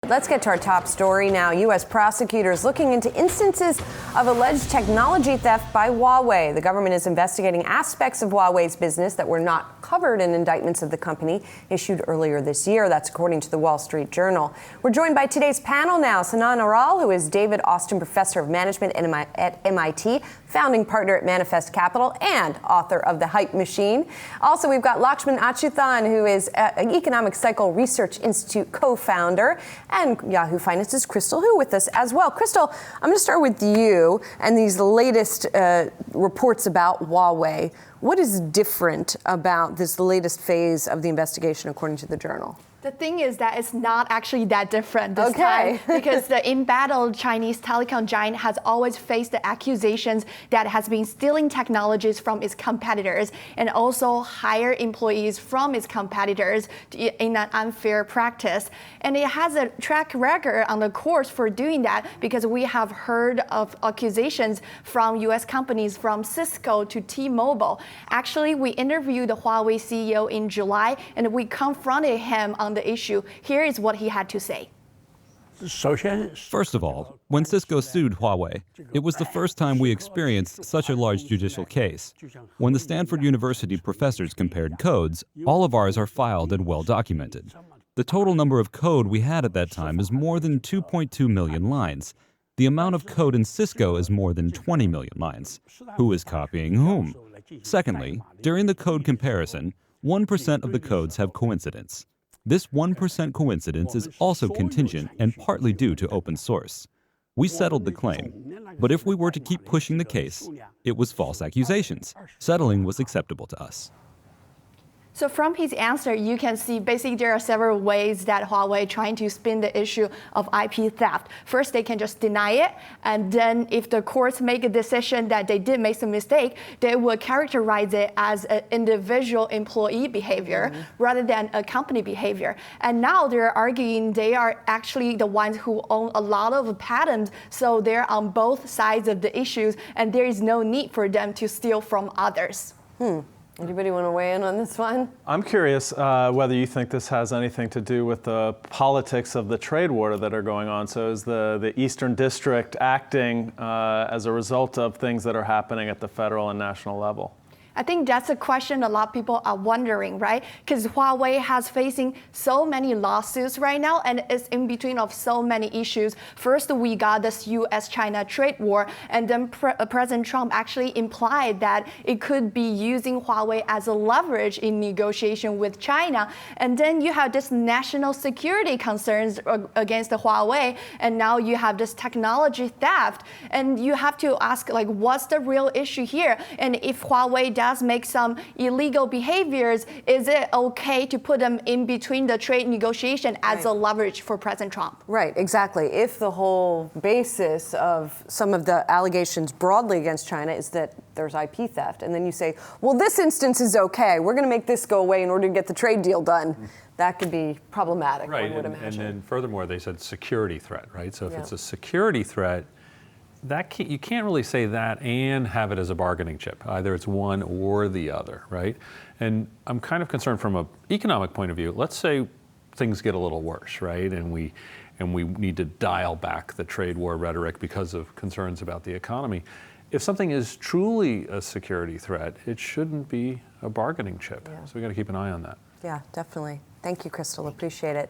Let's get to our top story now. U.S. prosecutors looking into instances of alleged technology theft by Huawei. The government is investigating aspects of Huawei's business that were not covered in indictments of the company issued earlier this year. That's according to the Wall Street Journal. We're joined by today's panel now. Sanan Aral, who is David Austin Professor of Management at MIT, founding partner at Manifest Capital, and author of The Hype Machine. Also, we've got Lakshman Achuthan, who is an Economic Cycle Research Institute co-founder, and Yahoo Finance's Krystal, who with us as well. Krystal, I'm going to start with you and these latest reports about Huawei. What is different about this latest phase of the investigation, according to the Journal? The thing is that it's not actually that different this time because the embattled Chinese telecom giant has always faced the accusations that it has been stealing technologies from its competitors and also hire employees from its competitors in an unfair practice. And it has a track record on the course for doing that because we have heard of accusations from U.S. companies from Cisco to T-Mobile. Actually, we interviewed the Huawei CEO in July and we confronted him on the issue. Here is what he had to say. First of all, when Cisco sued Huawei, it was the first time we experienced such a large judicial case. When the Stanford University professors compared codes, all of ours are filed and well documented. The total number of code we had at that time is more than 2.2 million lines. The amount of code in Cisco is more than 20 million lines. Who is copying whom? Secondly, during the code comparison, 1% of the codes have coincidence. This 1% coincidence is also contingent and partly due to open source. We settled the claim, but if we were to keep pushing the case, it was false accusations. Settling was acceptable to us. So from his answer, you can see basically there are several ways that Huawei trying to spin the issue of IP theft. First, they can just deny it, and then if the courts make a decision that they did make some mistake, they will characterize it as an individual employee behavior rather than a company behavior. And now they're arguing they are actually the ones who own a lot of patents, so they're on both sides of the issues, and there is no need for them to steal from others. Anybody want to weigh in on this one? I'm curious whether you think this has anything to do with the politics of the trade war that are going on. So is the Eastern District acting as a result of things that are happening at the federal and national level? I think that's a question a lot of people are wondering, right? Because Huawei has facing so many lawsuits right now, and it's in between of so many issues. First, we got this U.S.-China trade war, and then President Trump actually implied that it could be using Huawei as a leverage in negotiation with China. And then you have this national security concerns against the Huawei, and now you have this technology theft. And you have to ask, like, what's the real issue here? And if Huawei does make some illegal behaviors, is it okay to put them in between the trade negotiation as a leverage for President Trump? Right, exactly. If the whole basis of some of the allegations broadly against China is that there's IP theft, and then you say, well, this instance is okay, we're going to make this go away in order to get the trade deal done, that could be problematic, one would imagine. And then furthermore, they said security threat, right? So if it's a security threat, you can't really say that and have it as a bargaining chip. Either it's one or the other, right? And I'm kind of concerned from an economic point of view. Let's say things get a little worse, right? And we need to dial back the trade war rhetoric because of concerns about the economy. If something is truly a security threat, it shouldn't be a bargaining chip. So we got to keep an eye on that. Yeah, definitely. Thank you, Krystal. Appreciate it.